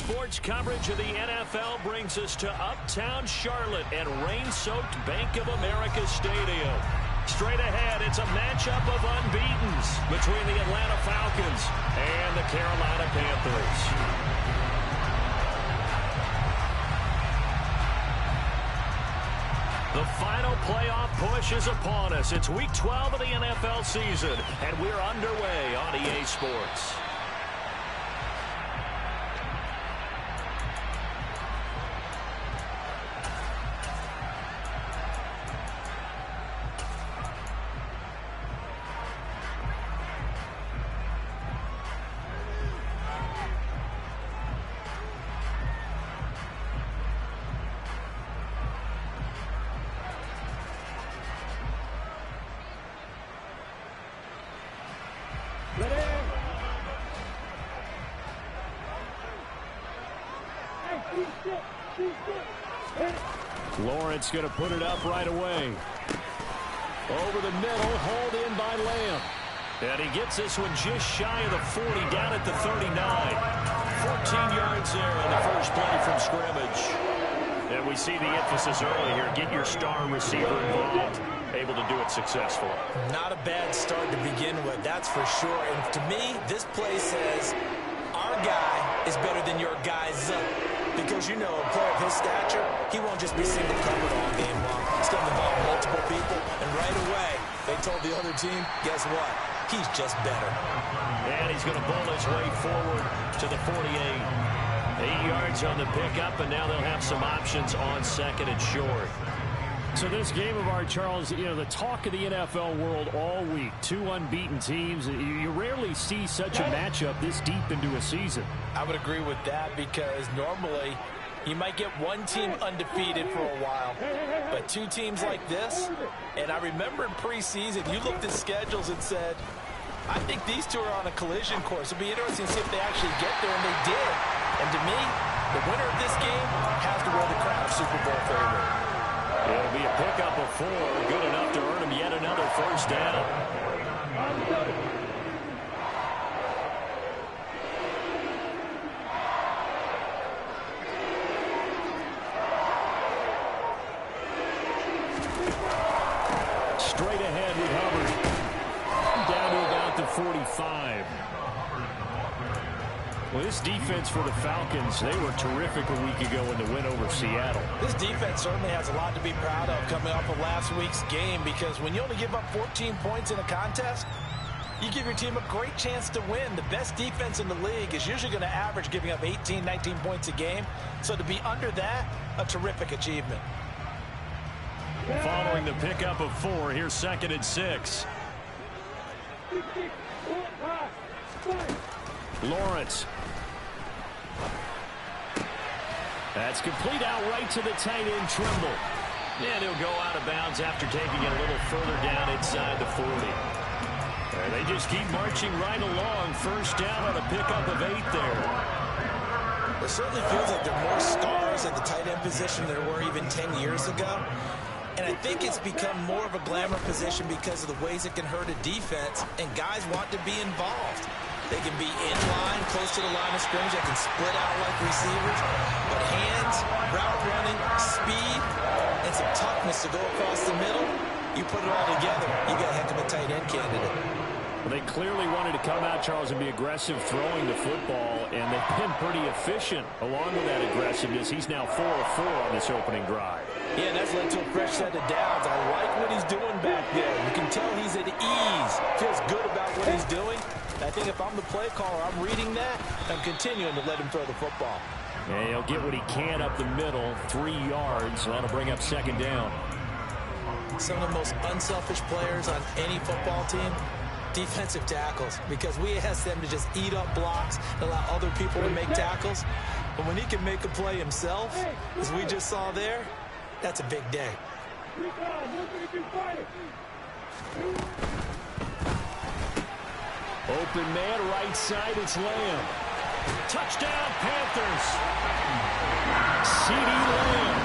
Sports coverage of the NFL brings us to uptown Charlotte and rain-soaked Bank of America Stadium. Straight ahead, it's a matchup of unbeatens between the Atlanta Falcons and the Carolina Panthers. The final playoff push is upon us. It's Week 12 of the NFL season, and we're underway on EA Sports. Lawrence going to put it up right away. Over the middle, hauled in by Lamb. And he gets this one just shy of the 40, down at the 39. 14 yards there on the first play from scrimmage. And we see the emphasis early here. Get your star receiver involved. Able to do it successfully. Not a bad start to begin with, that's for sure. And to me, this play says our guy is better than your guy's. Because, you know, a player of his stature, he won't just be single covered all game long. He's going to involve multiple people. And right away, they told the other team, guess what? He's just better. And he's going to bull his way forward to the 48. 8 yards on the pickup, and now they'll have some options on second and short. So this game of ours, Charles, you know, the talk of the NFL world all week. Two unbeaten teams. You rarely see such a matchup this deep into a season. I would agree with that because normally you might get one team undefeated for a while. But two teams like this, and I remember in preseason, you looked at schedules and said, I think these two are on a collision course. It'll be interesting to see if they actually get there, and they did. And to me, the winner of this game has to wear the crown of Super Bowl favorite. It'll be a pickup of 4, good enough to earn him yet another first down. Straight ahead with Hubbard. Down to about the 45. Well, this defense for the Falcons, they were terrific a week ago in the win over Seattle. This defense certainly has a lot to be proud of coming off of last week's game because when you only give up 14 points in a contest, you give your team a great chance to win. The best defense in the league is usually going to average giving up 18, 19 points a game. So to be under that, a terrific achievement. Following the pickup of 4, here's second and 6. Lawrence. That's complete out right to the tight end, Trimble. And he'll go out of bounds after taking it a little further down inside the 40. And they just keep marching right along. First down on a pickup of 8 there. It certainly feels like there are more stars at the tight end position than there were even 10 years ago. And I think it's become more of a glamour position because of the ways it can hurt a defense, and guys want to be involved. They can be in line, close to the line of scrimmage. They can split out like receivers. But hands, route running, speed, and some toughness to go across the middle, you put it all together, you got a heck of a tight end candidate. Well, they clearly wanted to come out, Charles, and be aggressive throwing the football, and they've been pretty efficient along with that aggressiveness. He's now 4 of 4 on this opening drive. Yeah, and that's led to a fresh set of downs. I like what he's doing back there. You can tell he's at ease, feels good about what he's doing. I think if I'm the play caller, I'm reading that. I'm continuing to let him throw the football. And he'll get what he can up the middle, 3 yards. So that'll bring up second down. Some of the most unselfish players on any football team, defensive tackles, because we ask them to just eat up blocks, allow other people to make tackles. But when he can make a play himself, as we just saw there, that's a big day. Open man, right side, it's Lamb. Touchdown, Panthers. CeeDee Lamb,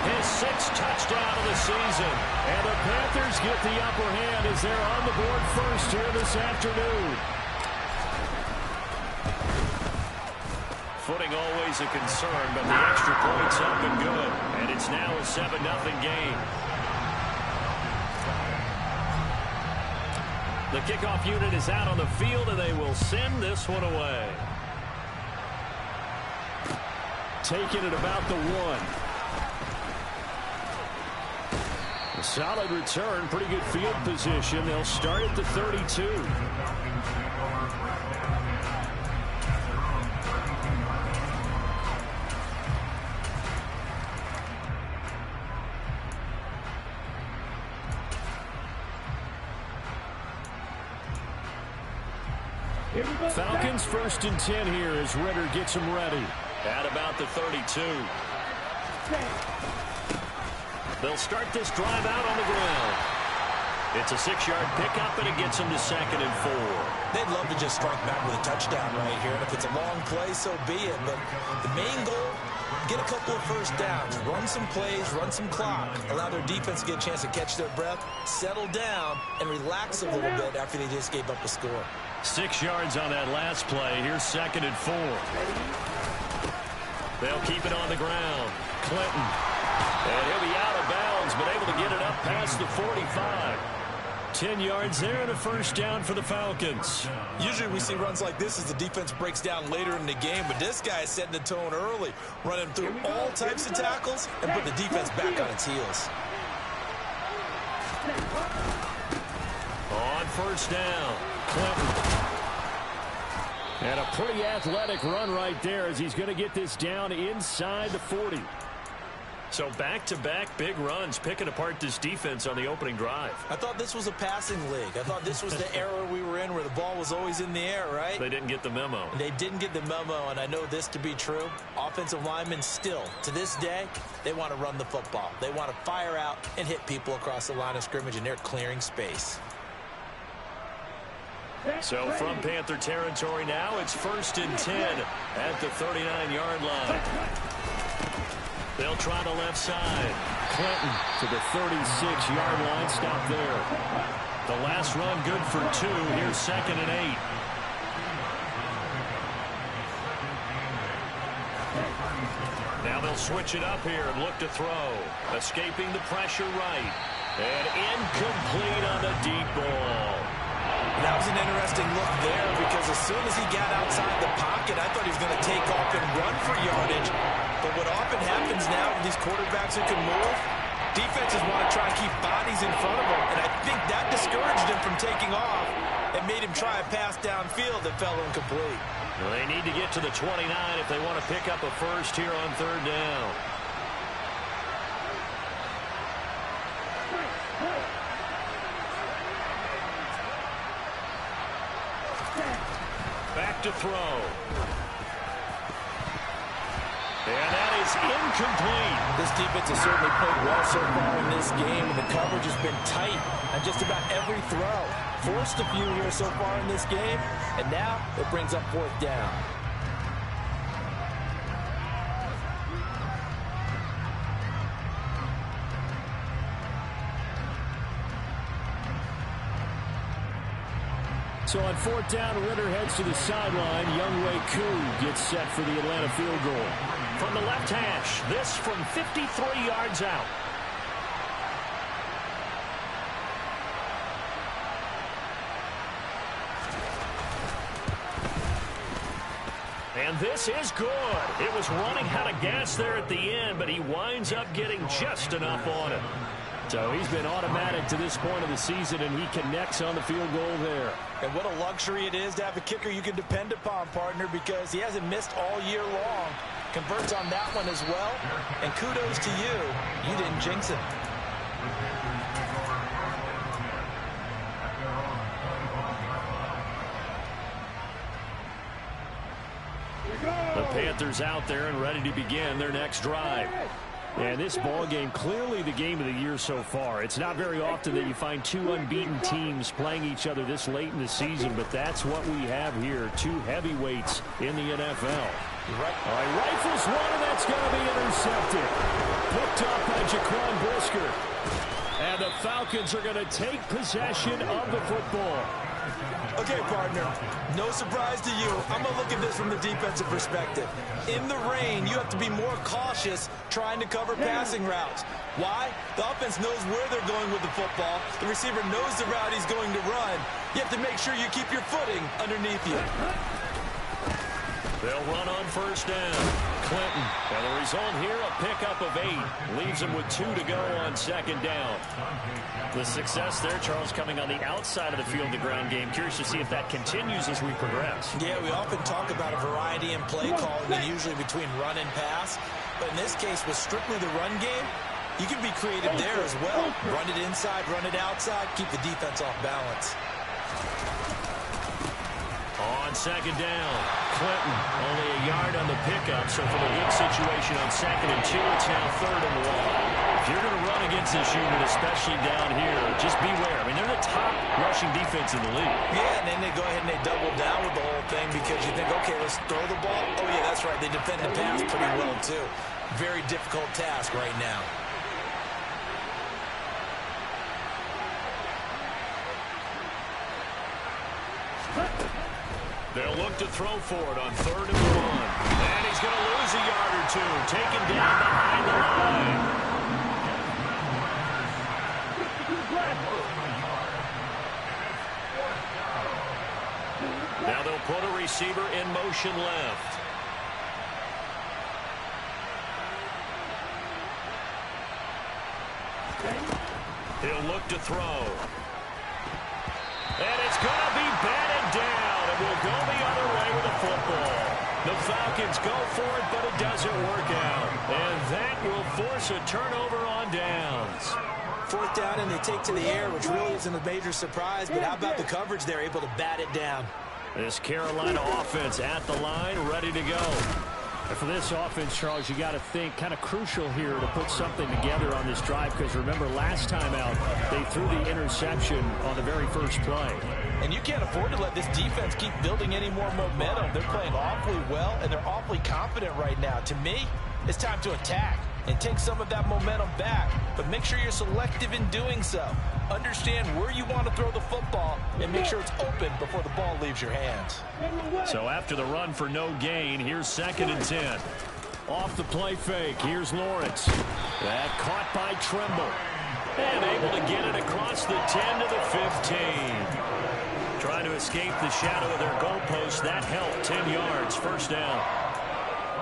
his 6th touchdown of the season. And the Panthers get the upper hand as they're on the board first here this afternoon. Footing always a concern, but the extra point's up and good. And it's now a 7-0 game. The kickoff unit is out on the field, and they will send this one away. Taking it about the 1. A solid return, pretty good field position. They'll start at the 32. Falcons 1st and 10 here as Ritter gets them ready. At about the 32. They'll start this drive out on the ground. It's a 6-yard pickup, and it gets them to 2nd and 4. They'd love to just strike back with a touchdown right here. And if it's a long play, so be it. But the main goal, get a couple of first downs, run some plays, run some clock, allow their defense to get a chance to catch their breath, settle down, and relax a little bit after they just gave up a score. 6 yards on that last play. Here's 2nd and 4. They'll keep it on the ground. Clinton. And he'll be out of bounds, but able to get it up past the 45. 10 yards there and a first down for the Falcons. Usually we see runs like this as the defense breaks down later in the game, but this guy is setting the tone early, running through all types of tackles and put the defense back on its heels. On first down, Clinton. And a pretty athletic run right there as he's going to get this down inside the 40. So back-to-back big runs, picking apart this defense on the opening drive. I thought this was a passing league. I thought this was the era we were in where the ball was always in the air, right? They didn't get the memo. They didn't get the memo, and I know this to be true. Offensive linemen still, to this day, they want to run the football. They want to fire out and hit people across the line of scrimmage, and they're clearing space. So from Panther territory now, it's 1st and 10 at the 39-yard line. They'll try the left side. Clinton to the 36-yard line. Stop there. The last run good for 2. Here's 2nd and 8. Now they'll switch it up here and look to throw. Escaping the pressure right. And incomplete on the deep ball. That was an interesting look there because as soon as he got outside the pocket, I thought he was going to take off and run for yardage. But what often happens now with these quarterbacks who can move, defenses want to try and keep bodies in front of them. And I think that discouraged him from taking off and made him try a pass downfield that fell incomplete. Well, they need to get to the 29 if they want to pick up a first here on 3rd down. Back to throw. And that is incomplete. This defense has certainly played well so far in this game, and the coverage has been tight on just about every throw. Forced a few here so far in this game, and now it brings up 4th down. So on 4th down, Ritter heads to the sideline. Younghoe Koo gets set for the Atlanta field goal. From the left hash, this from 53 yards out. And this is good. It was running out of gas there at the end, but he winds up getting just enough on it. So he's been automatic to this point of the season, and he connects on the field goal there. And what a luxury it is to have a kicker you can depend upon, partner, because he hasn't missed all year long. Converts on that one as well. And kudos to you. You didn't jinx it. The Panthers out there and ready to begin their next drive. And this ball game, clearly the game of the year so far. It's not very often that you find 2 unbeaten teams playing each other this late in the season, but that's what we have here. 2 heavyweights in the NFL. All right, rifles one, and that's going to be intercepted. Picked up by Jaquan Brisker. And the Falcons are going to take possession of the football. Okay, partner, no surprise to you. I'm going to look at this from the defensive perspective. In the rain, you have to be more cautious trying to cover passing routes. Why? The offense knows where they're going with the football. The receiver knows the route he's going to run. You have to make sure you keep your footing underneath you. They'll run on first down. Clinton. And the result here, a pickup of 8. Leaves them with 2 to go on second down. The success there, Charles, coming on the outside of the field, the ground game. Curious to see if that continues as we progress. Yeah, we often talk about a variety in play calling and usually between run and pass. But in this case, with strictly the run game, you can be creative there as well. Run it inside, run it outside, keep the defense off balance. On second down, Clinton only a yard on the pickup, so from a good situation on 2nd and 2, it's now 3rd and 1. If you're going to run against this unit, especially down here, just beware. I mean, they're the top rushing defense in the league. Yeah, and then they go ahead and they double down with the whole thing because you think, okay, let's throw the ball. Oh, yeah, that's right. They defend the pass pretty well, too. Very difficult task right now. They'll look to throw for it on 3rd and 1. And he's going to lose a yard or 2. Taken down behind the line. Now they'll put a receiver in motion left. He'll look to throw. And it's going to be batted down. It will go the other way with the football. The Falcons go for it, but it doesn't work out. And that will force a turnover on downs. 4th down, and they take to the air, which really isn't a major surprise. But how about the coverage there, able to bat it down? This Carolina offense at the line, ready to go. And for this offense, Charles, you got to think kind of crucial here to put something together on this drive because remember last time out they threw the interception on the very first play. And you can't afford to let this defense keep building any more momentum. They're playing awfully well, and they're awfully confident right now. To me, it's time to attack and take some of that momentum back. But make sure you're selective in doing so. Understand where you want to throw the football and make sure it's open before the ball leaves your hands. So after the run for no gain, here's 2nd and 10. Off the play fake, here's Lawrence. That caught by Trimble. And able to get it across the 10 to the 15. Trying to escape the shadow of their goalpost. That helped. 10 yards, first down.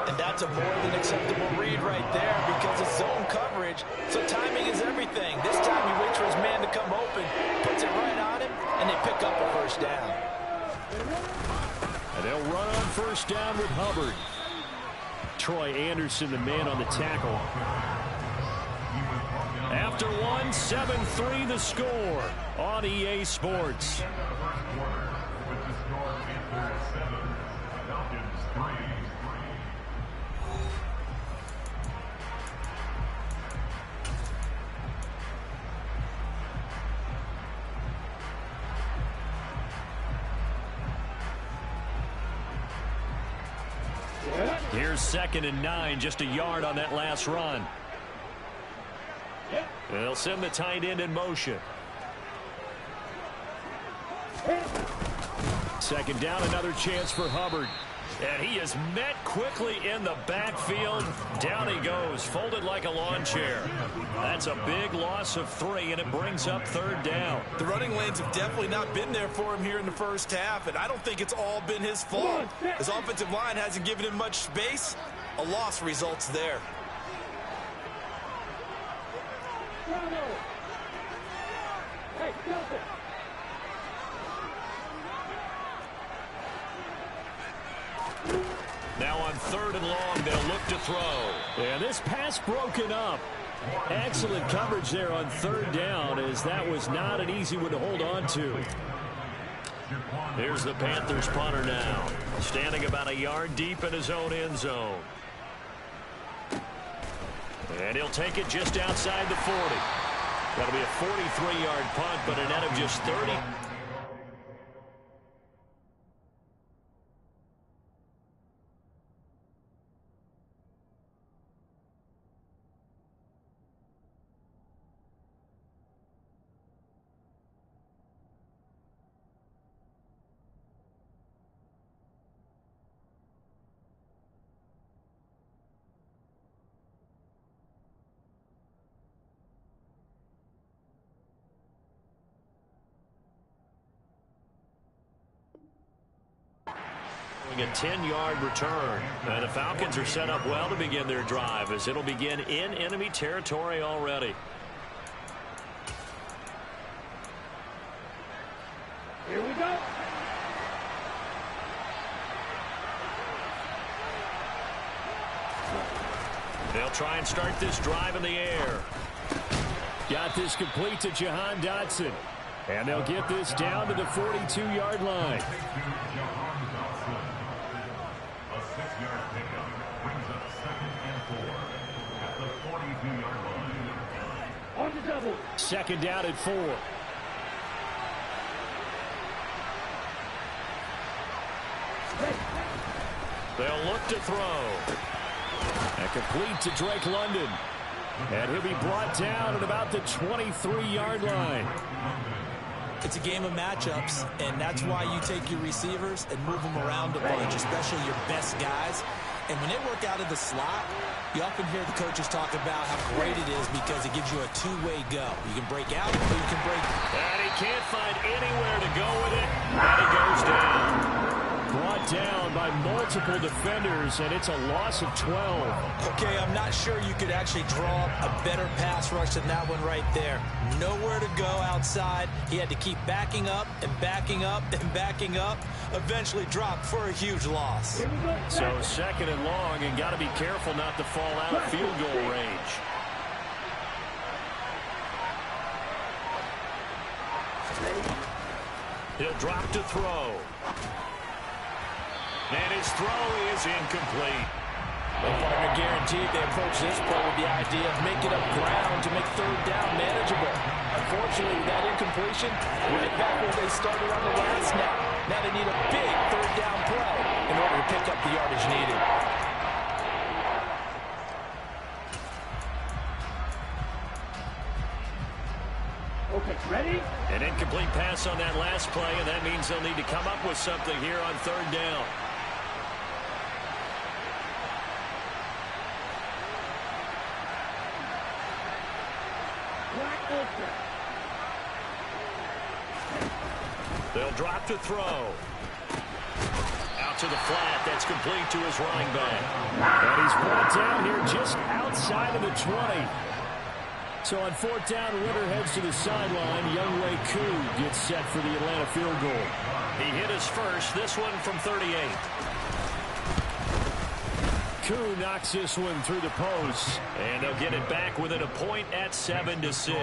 And that's a more than acceptable read right there because it's zone coverage, so timing is everything. This time he waits for his man to come open, puts it right on him, and they pick up a first down. And they'll run on first down with Hubbard. Troy Anderson, the man on the tackle. After 1, 7-3 the score on EA Sports. Here's 2nd and 9, just a yard on that last run. They'll send the tight end in motion. 2nd down, another chance for Hubbard. And he is met quickly in the backfield. Down he goes, folded like a lawn chair. That's a big loss of 3, and it brings up 3rd down. The running lanes have definitely not been there for him here in the first half, and I don't think it's all been his fault. His offensive line hasn't given him much space. A loss results there. Now on 3rd and long, they'll look to throw. And this pass broken up. Excellent coverage there on 3rd down, as that was not an easy one to hold on to. Here's the Panthers punter now, standing about a yard deep in his own end zone. And he'll take it just outside the 40. That'll be a 43-yard punt, but a net of just 30. a 10-yard return. And the Falcons are set up well to begin their drive as it'll begin in enemy territory already. Here we go. They'll try and start this drive in the air. Got this complete to Jahan Dotson. And they'll get this down to the 42-yard line. On the double. Second down at 4. They'll look to throw. And complete to Drake London. And he'll be brought down at about the 23-yard line. It's a game of matchups, and that's why you take your receivers and move them around a bunch, especially your best guys. And when they work out of the slot, you often hear the coaches talk about how great it is because it gives you a two-way go. You can break out or you can break. And he can't find anywhere to go with it. And he goes down. Brought down by multiple defenders, and it's a loss of 12. Okay, I'm not sure you could actually draw up a better pass rush than that one right there. Nowhere to go outside. He had to keep backing up and backing up and backing up. Eventually dropped for a huge loss. So second and long, and got to be careful not to fall out of field goal range. He'll drop to throw. And his throw is incomplete. The partner guaranteed they approach this play with the idea of making up ground to make third down manageable. Unfortunately, with that incompletion, right back where they started on the last snap. Now they need a big third down play in order to pick up the yardage needed. Okay, ready? An incomplete pass on that last play, and that means they'll need to come up with something here on third down. They'll drop to throw. Out to the flat. That's complete to his running back. And he's brought down here just outside of the 20. So on fourth down, Ritter heads to the sideline. Younghoe Koo gets set for the Atlanta field goal. He hit his first, this one from 38. Koo knocks this one through the post. And they'll get it back within a point at 7-6.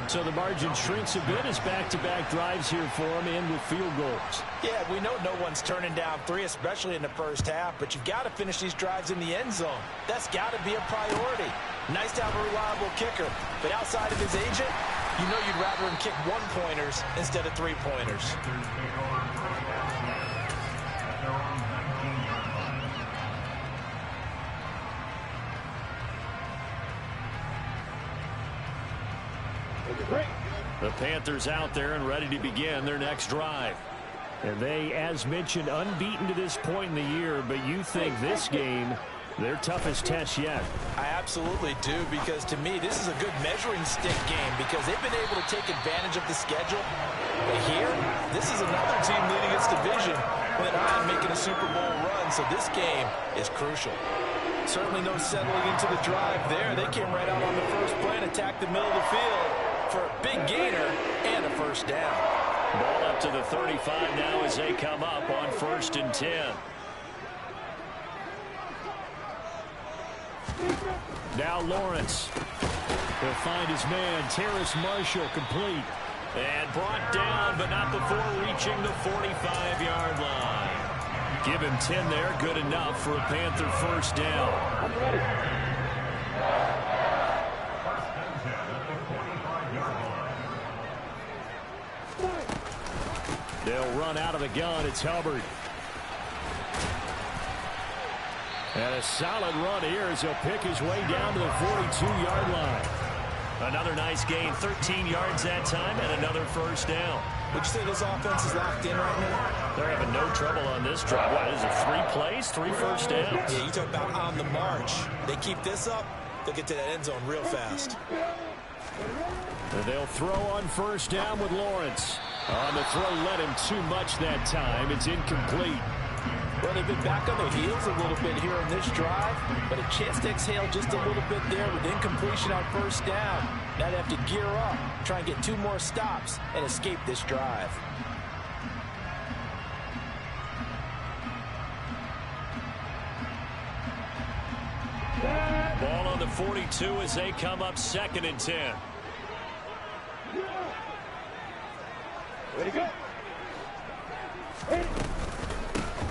So the margin shrinks a bit as back-to-back drives here for him and with field goals. Yeah, we know no one's turning down 3, especially in the first half, but you've got to finish these drives in the end zone. That's got to be a priority. Nice to have a reliable kicker, but outside of his agent, you know you'd rather him kick 1-pointers instead of 3-pointers. The Panthers out there and ready to begin their next drive. And they, as mentioned, unbeaten to this point in the year, but you think this game, their toughest test yet. I absolutely do, because to me, this is a good measuring stick game because they've been able to take advantage of the schedule. But here, this is another team leading its division with an eye on making a Super Bowl run, so this game is crucial. Certainly no settling into the drive there. They came right out on the first play and attacked the middle of the field for a big gainer and a first down. Ball up to the 35 now as they come up on 1st and 10. Now Lawrence. He'll find his man, Terrace Marshall, complete. And brought down, but not before reaching the 45-yard line. Give him 10 there, good enough for a Panther first down. I'm ready. They'll run out of the gun. It's Hubbard. And a solid run here as he'll pick his way down to the 42-yard line. Another nice gain, 13 yards that time, and another first down. Would you say this offense is locked in right now? They're having no trouble on this drive. What is it, 3 plays, 3 first downs? Yeah, you talk about on the march. They keep this up, they'll get to that end zone real fast. And they'll throw on first down with Lawrence. On the throw, led him too much that time. It's incomplete. Well, they've been back on their heels a little bit here in this drive, but a chance to exhale just a little bit there with incompletion on first down. Now they have to gear up, try and get 2 more stops, and escape this drive. Ball on the 42 as they come up 2nd and 10. Way to go.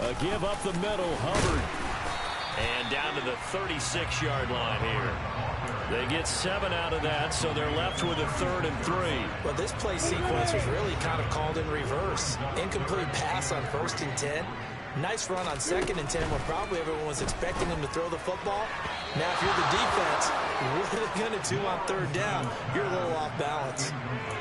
A give up the middle, Hubbard. And down to the 36-yard line here. They get 7 out of that, so they're left with a 3rd and 3. Well, this play sequence was really kind of called in reverse. Incomplete pass on 1st and 10. Nice run on 2nd and 10 when probably everyone was expecting him to throw the football. Now, if you're the defense, what are they going to do on 3rd down? You're a little off balance.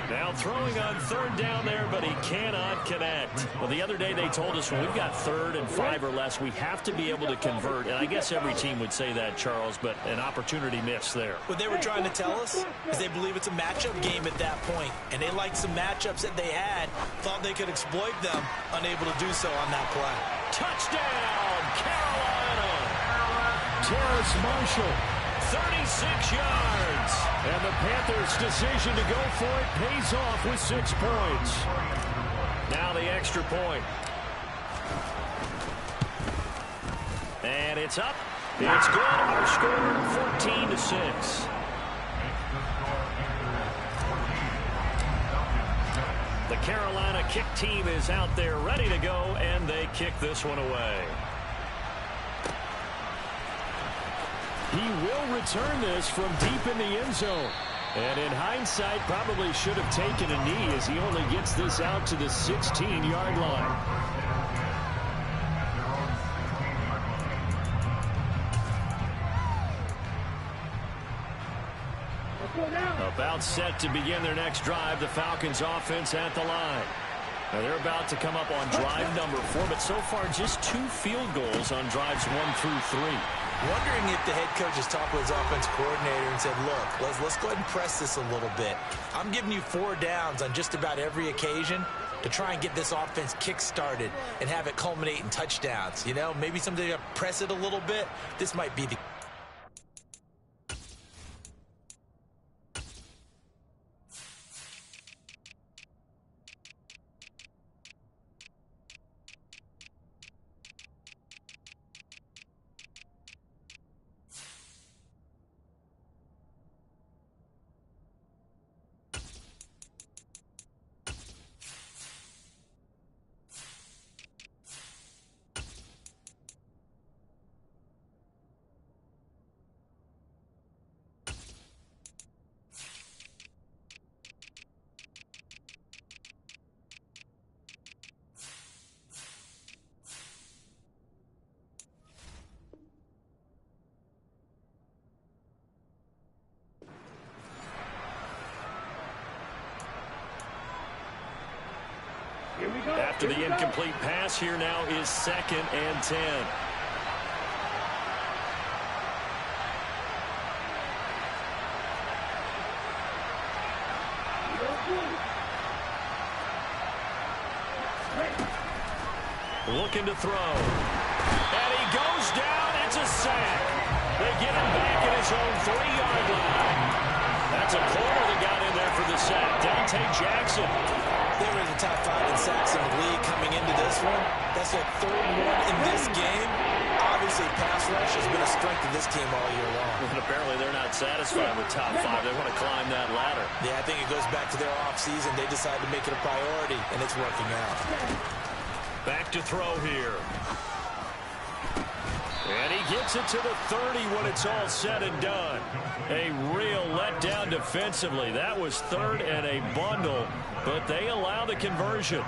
Now throwing on 3rd down there, but he cannot connect. Well, the other day they told us when we've got 3rd and 5 or less, we have to be able to convert. And I guess every team would say that, Charles, but an opportunity missed there. What they were trying to tell us is they believe it's a matchup game at that point, and they liked some matchups that they had, thought they could exploit them, unable to do so on that play. Touchdown, Carolina! Terrace Marshall, 36 yards. And the Panthers' decision to go for it pays off with 6 points. Now the extra point. And it's up. It's good. Our score, 14-6. The Carolina kick team is out there ready to go, and they kick this one away. He will return this from deep in the end zone. And in hindsight, probably should have taken a knee as he only gets this out to the 16-yard line. About set to begin their next drive, the Falcons offense at the line. Now they're about to come up on drive number 4, but so far just 2 field goals on drives 1 through 3. Wondering if the head coach has talked with his offense coordinator and said, look, let's go ahead and press this a little bit. I'm giving you 4 downs on just about every occasion to try and get this offense kick-started and have it culminate in touchdowns. You know, maybe someday press it a little bit. This might be the After the incomplete pass, here now is 2nd and 10. Looking to throw. And he goes down. It's a sack. They get him back at his own 3-yard line. That's a corner that got in there for the sack. Dante Jackson. They were in the top 5 in sacks in the league coming into this one. That's their 3rd one in this game. Obviously, pass rush has been a strength of this team all year long. And apparently they're not satisfied with top 5. They want to climb that ladder. Yeah, I think it goes back to their offseason. They decided to make it a priority, and it's working out. Back to throw here. And he gets it to the 30 when it's all said and done. A real letdown defensively. That was 3rd and a bundle, but they allow the conversion.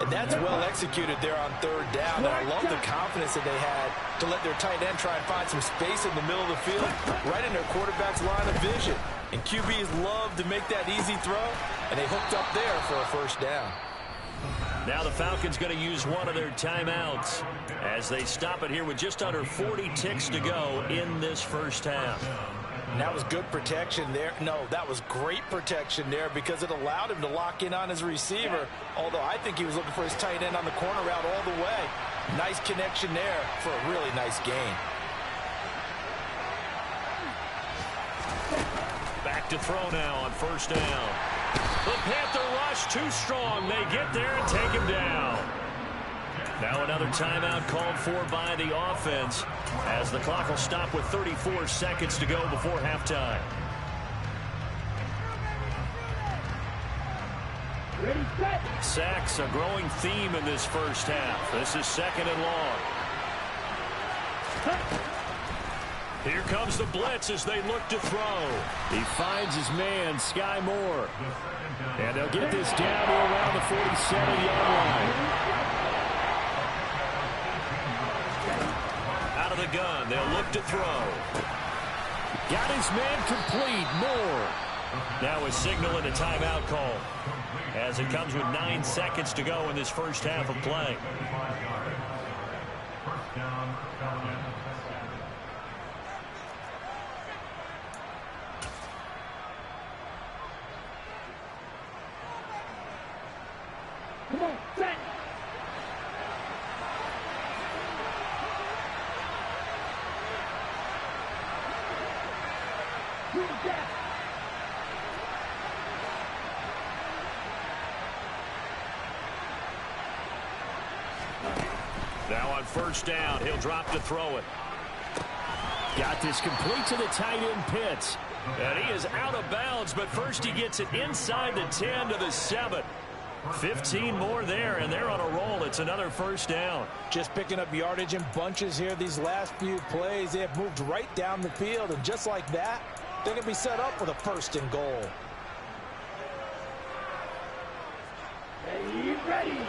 And that's well executed there on 3rd down. And I love the confidence that they had to let their tight end try and find some space in the middle of the field, right in their quarterback's line of vision. And QBs love to make that easy throw, and they hooked up there for a 1st down. Now the Falcons going to use one of their timeouts as they stop it here with just under 40 ticks to go in this first half. And that was good protection there. No, that was great protection there because it allowed him to lock in on his receiver, although I think he was looking for his tight end on the corner route all the way. Nice connection there for a really nice gain. Back to throw now on first down. The Panther rush too strong. They get there and take him down. Now another timeout called for by the offense as the clock will stop with 34 seconds to go before halftime. Sacks a growing theme in this first half. This is second and long. Here comes the blitz as they look to throw. He finds his man, Sky Moore. And they'll get this down to around the 47-yard line. Out of the gun, they'll look to throw. Got his man complete, Moore. Now a signal and a timeout call as it comes with 9 seconds to go in this first half of play. Come on, set. Now on first down, he'll drop to throw it. Got this complete to the tight end Pitts. And he is out of bounds, but first he gets it inside the 10 to the 7. 15 more there, and they're on a roll. It's another first down. Just picking up yardage in bunches here these last few plays. They have moved right down the field, and just like that, they're going to be set up with a first and goal. Are you ready?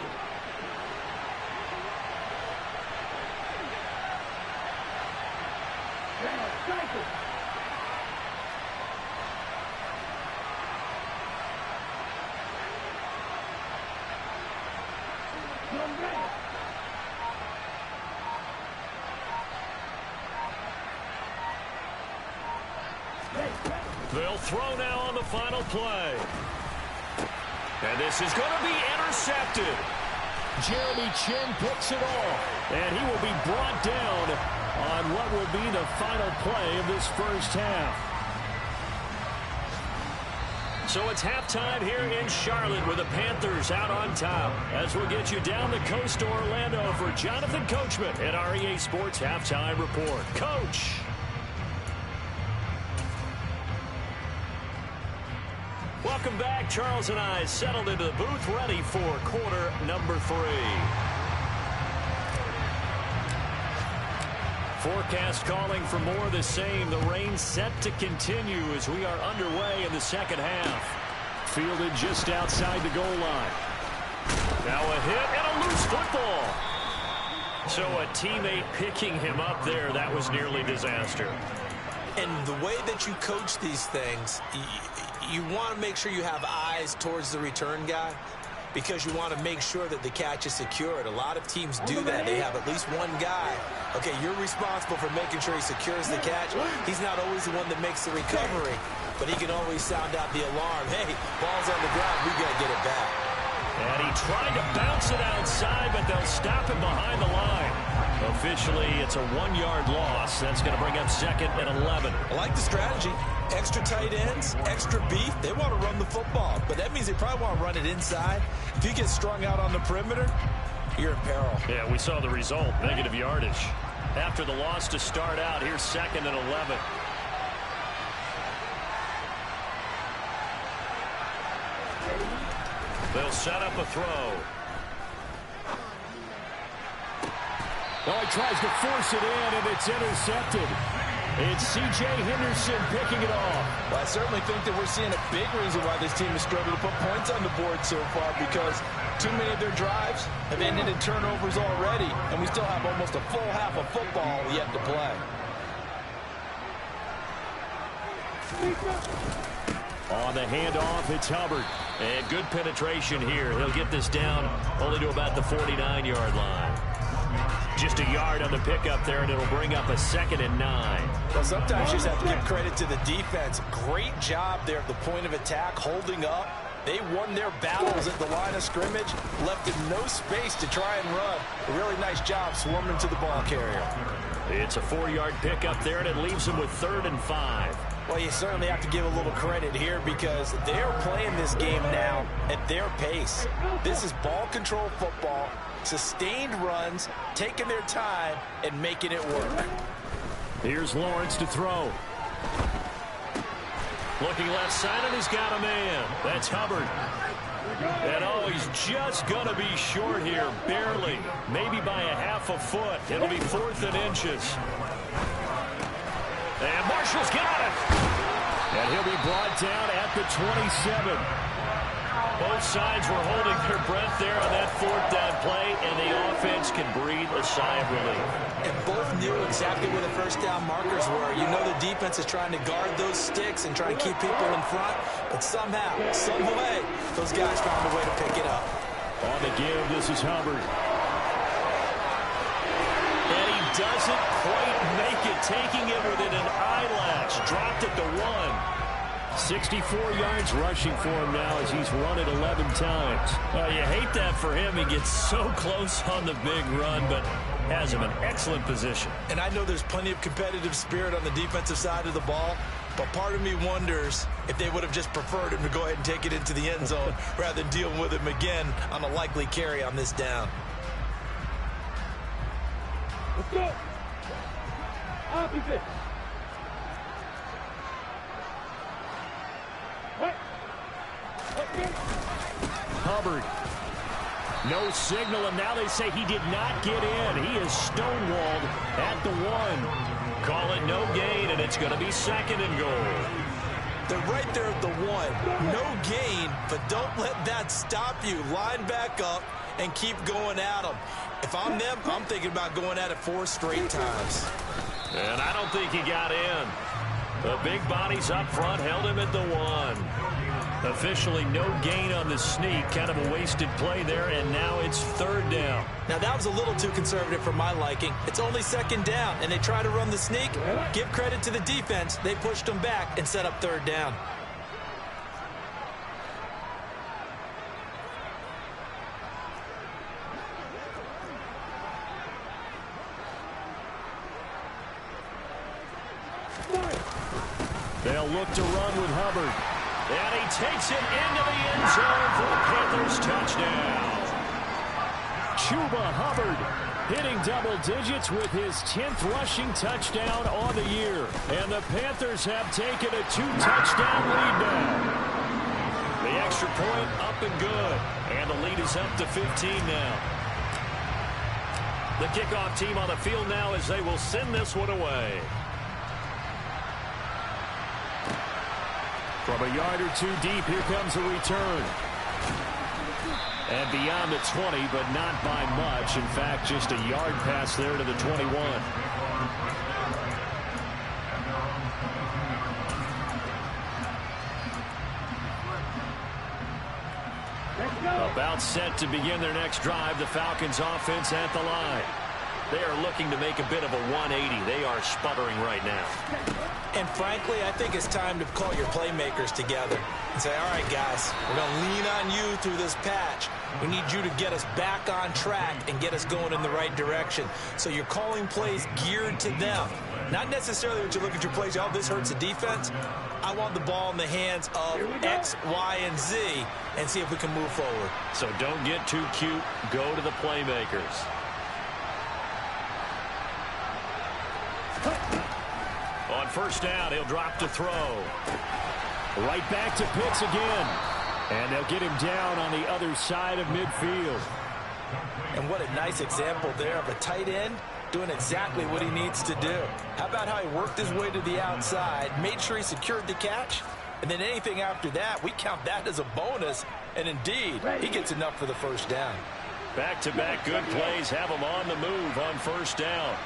They'll throw now on the final play. And this is going to be intercepted. Jeremy Chin picks it off. And he will be brought down on what will be the final play of this first half. So it's halftime here in Charlotte with the Panthers out on top. As we'll get you down the coast to Orlando for Jonathan Coachman at our EA Sports Halftime Report. Coach. Welcome back. Charles and I settled into the booth ready for quarter number 3. Forecast calling for more of the same. The rain set to continue as we are underway in the second half. Fielded just outside the goal line. Now a hit and a loose football. So a teammate picking him up there. That was nearly disaster. And the way that you coach these things, you want to make sure you have eyes towards the return guy because you want to make sure that the catch is secured. A lot of teams do that. They have at least one guy. Okay, you're responsible for making sure he secures the catch. He's not always the one that makes the recovery, but he can always sound out the alarm. Hey, ball's on the ground. We got to get it back. And he tried to bounce it outside, but they'll stop him behind the line. Officially, it's a 1-yard loss. That's going to bring up second and 11. I like the strategy. Extra tight ends, extra beef. They want to run the football, but that means they probably want to run it inside. If you get strung out on the perimeter, you're in peril. Yeah, we saw the result, negative yardage. After the loss to start out, here's second and 11. They'll set up a throw. Oh, he tries to force it in, and it's intercepted. It's C.J. Henderson picking it off. Well, I certainly think that we're seeing a big reason why this team has struggled to put points on the board so far because too many of their drives have ended in turnovers already, and we still have almost a full half of football yet to play. On the handoff, it's Hubbard. And good penetration here. He'll get this down only to about the 49-yard line. Just a yard on the pickup there, and it'll bring up a second and 9. Well, sometimes you just have to give credit to the defense. Great job there at the point of attack, holding up They won their battles at the line of scrimmage, left him no space to try and run. A really nice job swarming to the ball carrier. It's a 4-yard pickup there, and it leaves him with 3rd and 5. Well, you certainly have to give a little credit here because they're playing this game now at their pace. This is ball control football, sustained runs, taking their time, and making it work. Here's Lawrence to throw. Looking left side, and he's got a man. That's Hubbard. And oh, he's just going to be short here, barely. Maybe by a half a foot. It'll be 4th and inches. And Marshall's got it. And he'll be brought down at the 27. Both sides were holding their breath there on that 4th down play, and the offense can breathe a sigh of relief. And both knew exactly where the first down markers were. You know the defense is trying to guard those sticks and trying to keep people in front, but somehow, some way, those guys found a way to pick it up. On the give, this is Hubbard. And he doesn't quite make it, taking it within an eyelash. Dropped it to 1. 64 yards rushing for him now as he's run it 11 times. You hate that for him. He gets so close on the big run, but has him in excellent position. And I know there's plenty of competitive spirit on the defensive side of the ball, but part of me wonders if they would have just preferred him to go ahead and take it into the end zone rather than deal with him again on a likely carry on this down. Let's go. Opposite. Hubbard. No signal, and now they say he did not get in. He is stonewalled at the 1. Call it no gain, and it's going to be 2nd and goal. They're right there at the 1. No gain, but don't let that stop you. Line back up and keep going at them. If I'm them, I'm thinking about going at it 4 straight times. And I don't think he got in. The big bodies up front held him at the 1. Officially no gain on the sneak. Kind of a wasted play there, and now it's 3rd down. Now, that was a little too conservative for my liking. It's only 2nd down, and they try to run the sneak. Give credit to the defense. They pushed them back and set up 3rd down. They'll look to run with Hubbard. And he takes it into the end zone for the Panthers touchdown. Chuba Hubbard hitting double digits with his 10th rushing touchdown on the year. And the Panthers have taken a 2-touchdown lead now. The extra point up and good. And the lead is up to 15 now. The kickoff team on the field now as they will send this one away. From a yard or 2 deep, here comes a return. And beyond the 20, but not by much. In fact, just a yard pass there to the 21. About set to begin their next drive, the Falcons offense at the line. They are looking to make a bit of a 180. They are sputtering right now. And frankly, I think it's time to call your playmakers together and say, all right, guys, we're going to lean on you through this patch. We need you to get us back on track and get us going in the right direction. So you're calling plays geared to them. Not necessarily that you look at your plays, oh, this hurts the defense. I want the ball in the hands of X, Y, and Z and see if we can move forward. So don't get too cute. Go to the playmakers. On 1st down, he'll drop to throw. Right back to Pitts again. And they'll get him down on the other side of midfield. And what a nice example there of a tight end doing exactly what he needs to do. How about how he worked his way to the outside, made sure he secured the catch, and then anything after that, we count that as a bonus. And indeed, he gets enough for the 1st down. Back-to-back good plays have him on the move on 1st down.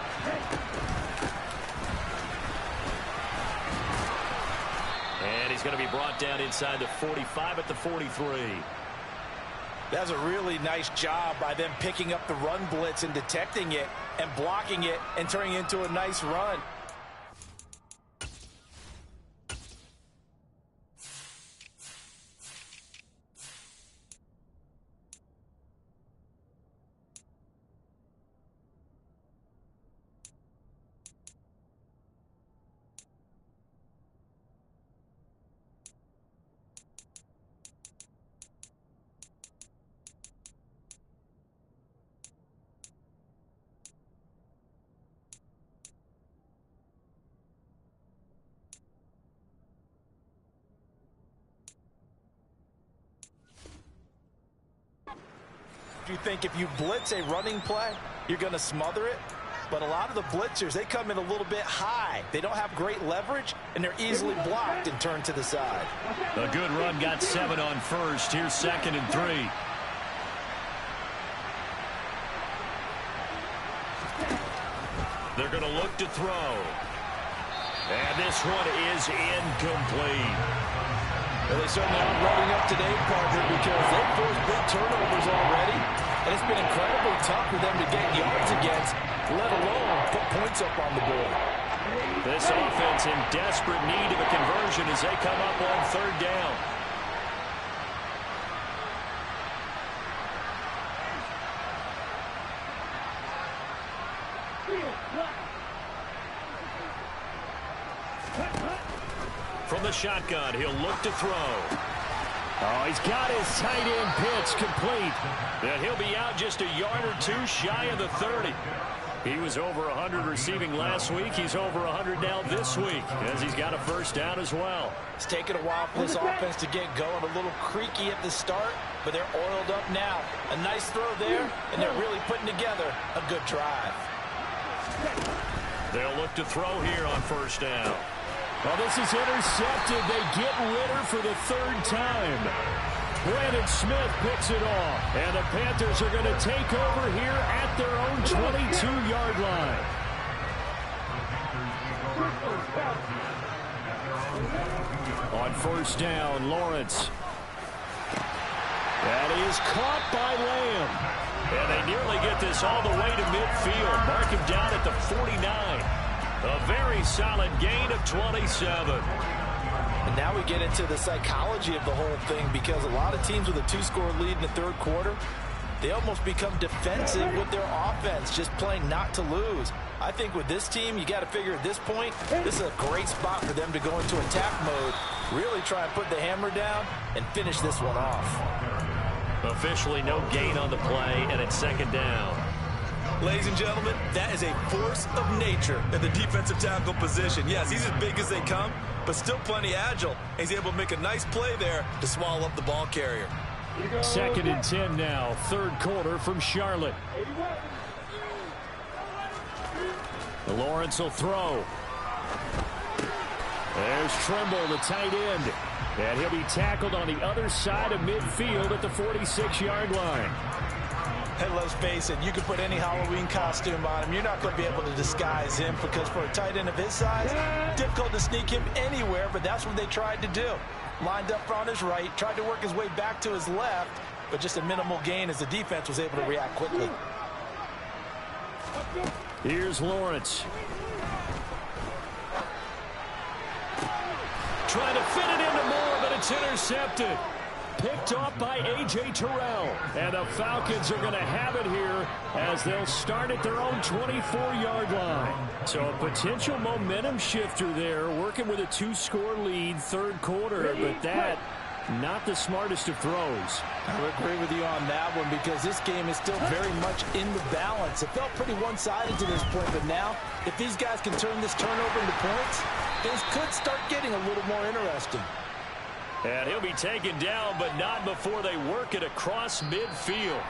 And he's going to be brought down inside the 45 at the 43. That's a really nice job by them picking up the run blitz and detecting it and blocking it and turning it into a nice run. you think if you blitz a running play, you're going to smother it. But a lot of the blitzers, they come in a little bit high. They don't have great leverage, and they're easily blocked and turned to the side. A good run, got 7 on first. Here's 2nd and 3. They're going to look to throw. And this one is incomplete. Well, they certainly aren't running up today, partner, because they've forced big turnovers already. And it's been incredibly tough for them to get yards against, let alone put points up on the board. This offense in desperate need of a conversion as they come up on 3rd down. From the shotgun, he'll look to throw. Oh, he's got his tight end pitch complete. And he'll be out just a yard or 2 shy of the 30. He was over 100 receiving last week. He's over 100 now this week as he's got a 1st down as well. It's taken a while for this offense to get going. A little creaky at the start, but they're oiled up now. A nice throw there, and they're really putting together a good drive. They'll look to throw here on 1st down. Well, this is intercepted. They get Ritter for the 3rd time. Brandon Smith picks it off. And the Panthers are going to take over here at their own 22-yard line. On 1st down, Lawrence. That is caught by Lamb. And they nearly get this all the way to midfield. Mark him down at the 49. A very solid gain of 27. And now we get into the psychology of the whole thing, because a lot of teams with a 2-score lead in the 3rd quarter, they almost become defensive with their offense, just playing not to lose. I think with this team, you got to figure at this point, this is a great spot for them to go into attack mode, really try and put the hammer down and finish this one off. Officially no gain on the play, and it's 2nd down. Ladies and gentlemen, that is a force of nature at the defensive tackle position. Yes, he's as big as they come, but still plenty agile. He's able to make a nice play there to swallow up the ball carrier. 2nd and 10 now, 3rd quarter from Charlotte. Lawrence will throw. There's Trimble, the tight end. And he'll be tackled on the other side of midfield at the 46-yard line. And let's face it, you can put any Halloween costume on him. You're not going to be able to disguise him, because for a tight end of his size, difficult to sneak him anywhere, but that's what they tried to do. Lined up on his right, tried to work his way back to his left, but just a minimal gain as the defense was able to react quickly. Here's Lawrence. Trying to fit it into Moore, but it's intercepted. Picked off by A.J. Terrell. And the Falcons are going to have it here as they'll start at their own 24-yard line. So a potential momentum shifter there, working with a 2-score lead, 3rd quarter, but that not the smartest of throws. I would agree with you on that one, because this game is still very much in the balance. It felt pretty one-sided to this point, but now if these guys can turn this turnover into points, things could start getting a little more interesting. And he'll be taken down, but not before they work it across midfield.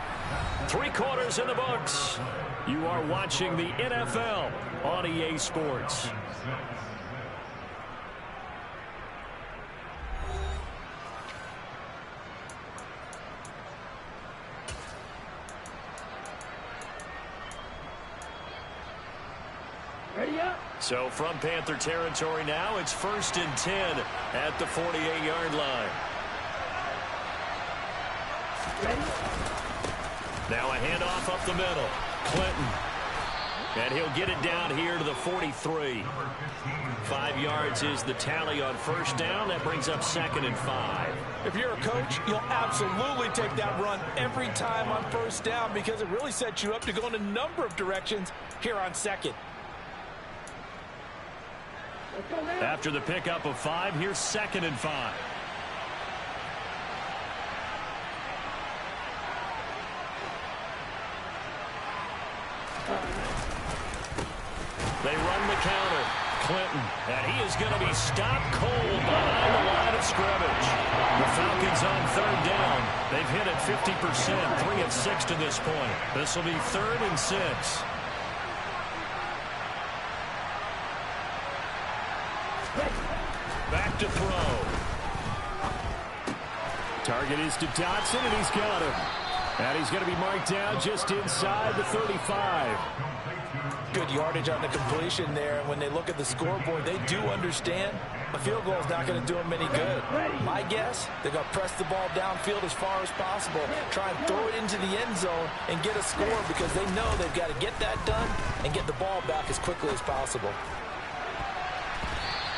3 quarters in the books. You are watching the NFL on EA Sports. Ready up. So from Panther territory now, it's 1st and 10 at the 48-yard line. Ready. Now a handoff up the middle. Clinton. And he'll get it down here to the 43. 5 yards is the tally on 1st down. That brings up 2nd and 5. If you're a coach, you'll absolutely take that run every time on 1st down, because it really sets you up to go in a number of directions here on 2nd. After the pickup of 5, here's 2nd and 5. They run the counter. Clinton, and he is going to be stopped cold behind the line of scrimmage. The Falcons on third down. They've hit it 50%, 3 of 6 to this point. This will be 3rd and 6. Back to throw. Target is to Dotson, and he's got him. And he's going to be marked down just inside the 35. Good yardage on the completion there. And when they look at the scoreboard, they do understand a field goal is not going to do them any good. My guess, they're going to press the ball downfield as far as possible, try and throw it into the end zone and get a score because they know they've got to get that done and get the ball back as quickly as possible.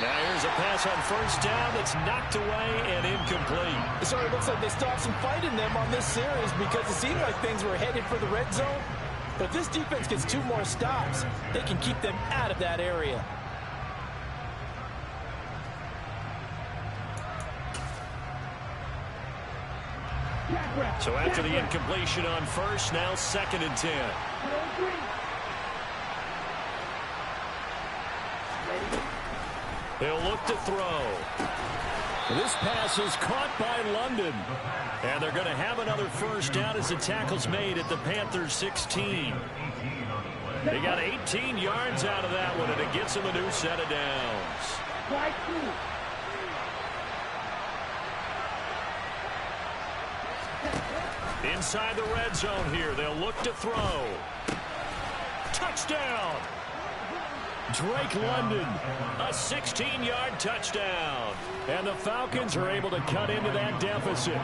Now here's a pass on first down that's knocked away and incomplete. It sort of looks like they still have some fight in them on this series because it seemed like things were headed for the red zone. But if this defense gets 2 more stops, they can keep them out of that area. So after the incompletion on first, now 2nd and 10. They'll look to throw. This pass is caught by London. And they're going to have another first down as the tackle's made at the Panthers 16. They got 18 yards out of that one, and it gets them a new set of downs. Inside the red zone here, they'll look to throw. Touchdown! Drake London. A 16-yard touchdown. And the Falcons are able to cut into that deficit.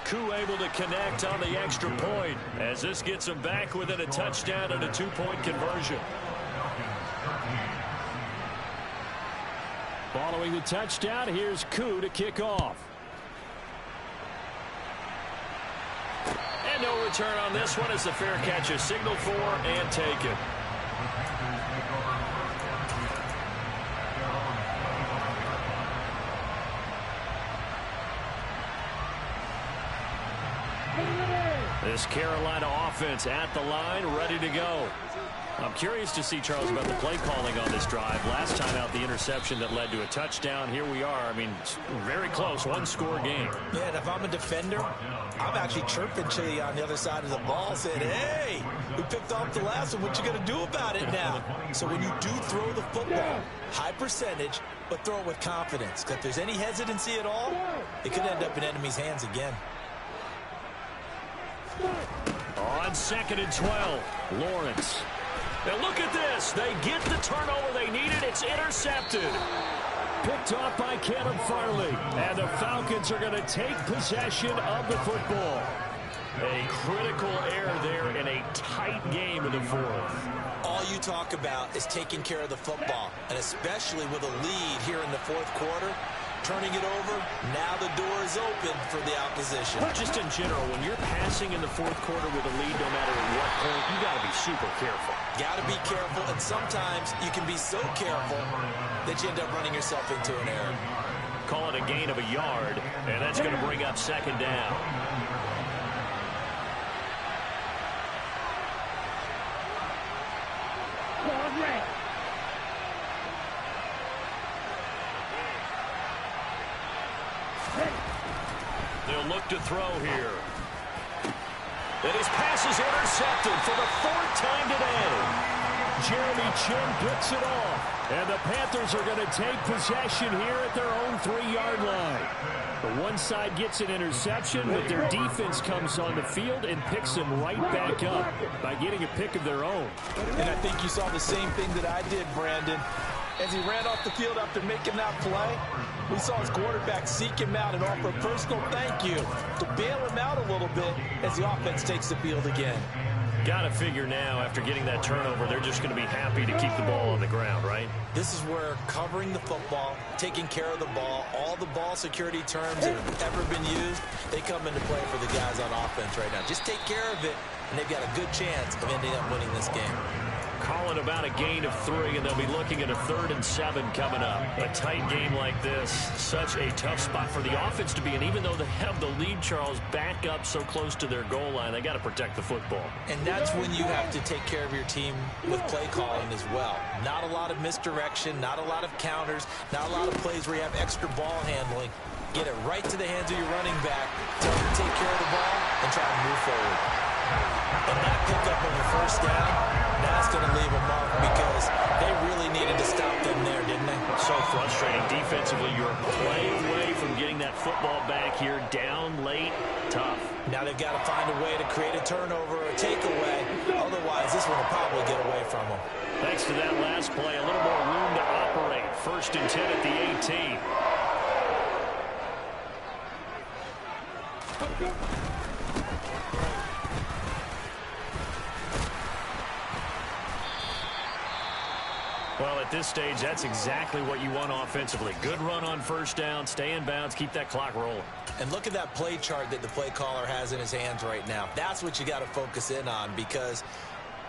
Koo able to connect on the extra point as this gets them back within a touchdown and a 2-point conversion. Following the touchdown, here's Koo to kick off. And no return on this one as the fair catch is signaled for and taken. This Carolina offense at the line, ready to go. I'm curious to see, Charles, about the play calling on this drive. Last time out, the interception that led to a touchdown. Here we are. I mean, it's very close, 1-score game. Yeah, and if I'm a defender, I'm actually chirping to you on the other side of the ball, saying, hey, we picked off the last one. What you going to do about it now? So when you do throw the football, high percentage, but throw it with confidence. Because if there's any hesitancy at all, it could end up in enemy's hands again. On 2nd and 12, Lawrence. Now look at this. They get the turnover they needed. It's intercepted. Picked off by Caleb Farley. And the Falcons are going to take possession of the football. A critical error there in a tight game in the 4th. All you talk about is taking care of the football, and especially with a lead here in the 4th quarter. Turning it over, now the door is open for the opposition. Just in general, when you're passing in the 4th quarter with a lead, no matter at what point, you got to be super careful. Got to be careful, and sometimes you can be so careful that you end up running yourself into an error. Call it a gain of a yard, and that's going to bring up 2nd down. They'll look to throw here. And his pass is intercepted for the 4th time today. Jeremy Chin picks it off. And the Panthers are going to take possession here at their own 3-yard line. The one side gets an interception, but their defense comes on the field and picks them right back up by getting a pick of their own. And I think you saw the same thing that I did, Brandon. As he ran off the field after making that play, we saw his quarterback seek him out and offer a personal thank you to bail him out a little bit as the offense takes the field again. Got to figure now, after getting that turnover, they're just going to be happy to keep the ball on the ground, right? This is where covering the football, taking care of the ball, all the ball security terms that have ever been used, they come into play for the guys on offense right now. Just take care of it, and they've got a good chance of ending up winning this game. calling about a gain of 3, and they'll be looking at a 3rd and 7 coming up. A tight game like this, such a tough spot for the offense to be in. Even though they have the lead, Charles, back up so close to their goal line, they got to protect the football. And that's when you have to take care of your team with play calling as well. Not a lot of misdirection, not a lot of counters, not a lot of plays where you have extra ball handling. Get it right to the hands of your running back, tell them to take care of the ball, and try to move forward. And that pickup of a 1st down, that's going to leave a mark because they really needed to stop them there, didn't they? So frustrating defensively. You're a play away from getting that football back here, down late, tough. Now they've got to find a way to create a turnover or a takeaway. Otherwise, this one will probably get away from them. Thanks to that last play, a little more room to operate. 1st and 10 at the 18. Well, at this stage, that's exactly what you want offensively. Good run on 1st down, stay in bounds, keep that clock rolling. And look at that play chart that the play caller has in his hands right now. That's what you got to focus in on because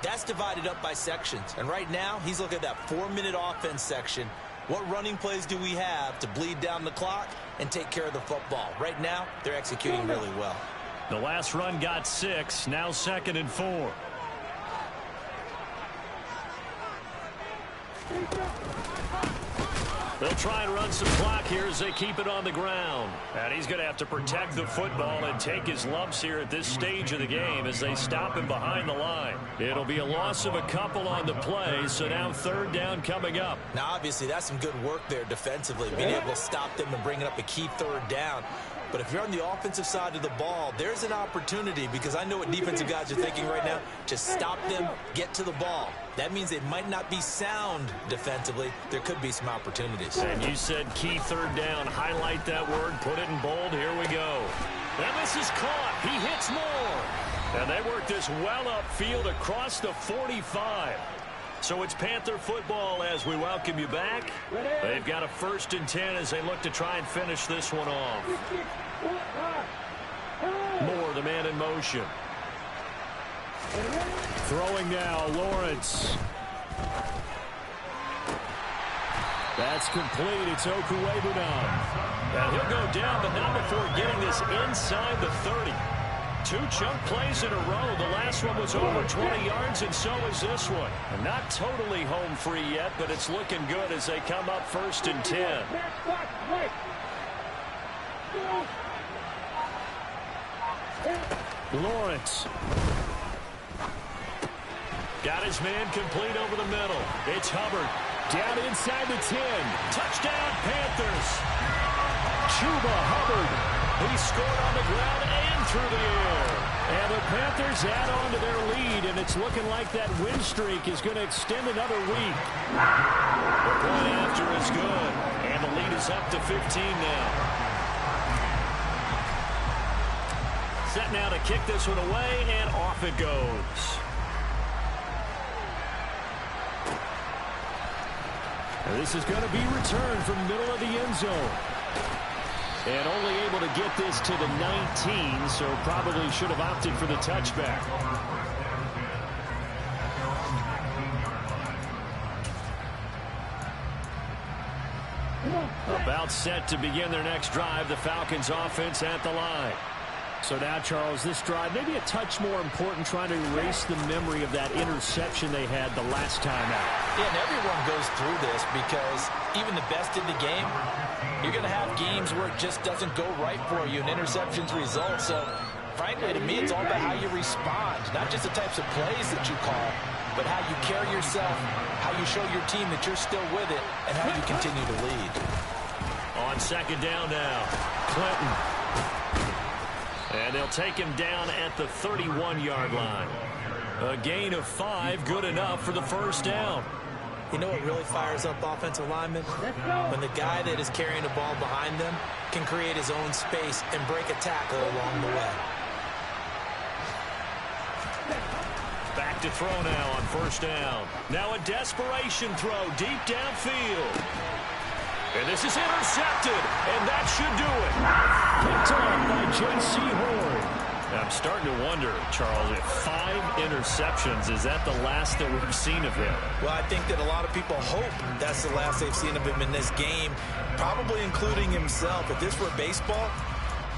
that's divided up by sections. And right now, he's looking at that 4-minute offense section. What running plays do we have to bleed down the clock and take care of the football? Right now, they're executing really well. The last run got 6, now 2nd and 4. They'll try and run some clock here as they keep it on the ground. And he's going to have to protect the football and take his lumps here at this stage of the game as they stop him behind the line. It'll be a loss of a couple on the play, so now 3rd down coming up. Now, obviously, that's some good work there defensively, being able to stop them and bringing up a key 3rd down. But if you're on the offensive side of the ball, there's an opportunity because I know what defensive guys are thinking right now, to stop them, get to the ball. That means it might not be sound defensively. There could be some opportunities. And you said key 3rd down. Highlight that word. Put it in bold. Here we go. And this is caught. He hits more. And they work this well upfield across the 45. So it's Panther football as we welcome you back. They've got a 1st and 10 as they look to try and finish this one off. Moore, the man in motion. Throwing now, Lawrence. That's complete. It's Okuwebunam. And he'll go down, but not before getting this inside the 30. 2 chunk plays in a row. The last one was over 20 yards, and so is this one. And not totally home free yet, but it's looking good as they come up 1st and 10. Lawrence. Got his man complete over the middle. It's Hubbard. Down inside the 10. Touchdown, Panthers. Chuba Hubbard. He scored on the ground and through the air. And the Panthers add on to their lead, and it's looking like that win streak is going to extend another week. The point after is good, and the lead is up to 15 now. Set now to kick this one away, and off it goes. And this is going to be returned from middle of the end zone. And only able to get this to the 19, so probably should have opted for the touchback. About set to begin their next drive, the Falcons offense at the line. So now, Charles, this drive maybe a touch more important, trying to erase the memory of that interception they had the last time out. Yeah, and everyone goes through this because even the best in the game, you're going to have games where it just doesn't go right for you and interceptions result. So, frankly, to me, it's all about how you respond, not just the types of plays that you call, but how you carry yourself, how you show your team that you're still with it, and how you continue to lead. On 2nd down now, Clinton. And they'll take him down at the 31-yard line. A gain of 5, good enough for the 1st down. You know what really fires up offensive linemen? When the guy that is carrying the ball behind them can create his own space and break a tackle along the way. Back to throw now on 1st down. Now a desperation throw deep downfield. And this is intercepted, and that should do it. Picked up by J.C. Horn. I'm starting to wonder, Charles, if 5 interceptions, is that the last that we've seen of him? Well, I think that a lot of people hope that's the last they've seen of him in this game, probably including himself. If this were baseball,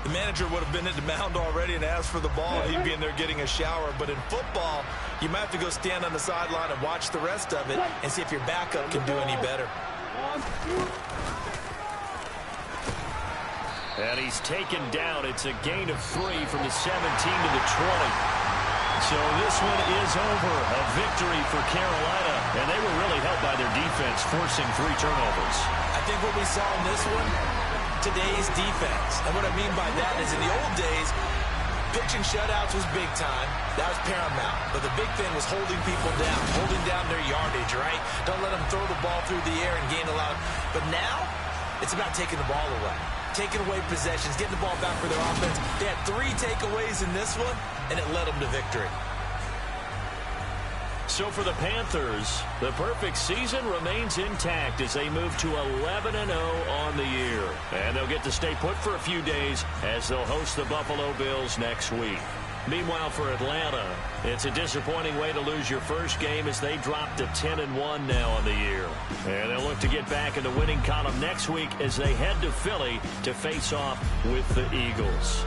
the manager would have been at the mound already and asked for the ball, and he'd be in there getting a shower. But in football, you might have to go stand on the sideline and watch the rest of it and see if your backup can do any better. And he's taken down. It's a gain of 3 from the 17 to the 20. So this one is over. A victory for Carolina. And they were really helped by their defense, forcing 3 turnovers. I think what we saw in this one, today's defense. And what I mean by that is in the old days, pitching shutouts was big time. That was paramount. But the big thing was holding people down, holding down their yardage, right? Don't let them throw the ball through the air and gain a lot. But now, it's about taking the ball away. Taking away possessions, getting the ball back for their offense. They had 3 takeaways in this one, and it led them to victory. So for the Panthers, the perfect season remains intact as they move to 11-0 on the year. And they'll get to stay put for a few days as they'll host the Buffalo Bills next week. Meanwhile, for Atlanta, it's a disappointing way to lose your first game as they drop to 10-1 now on the year. And they'll look to get back in the winning column next week as they head to Philly to face off with the Eagles.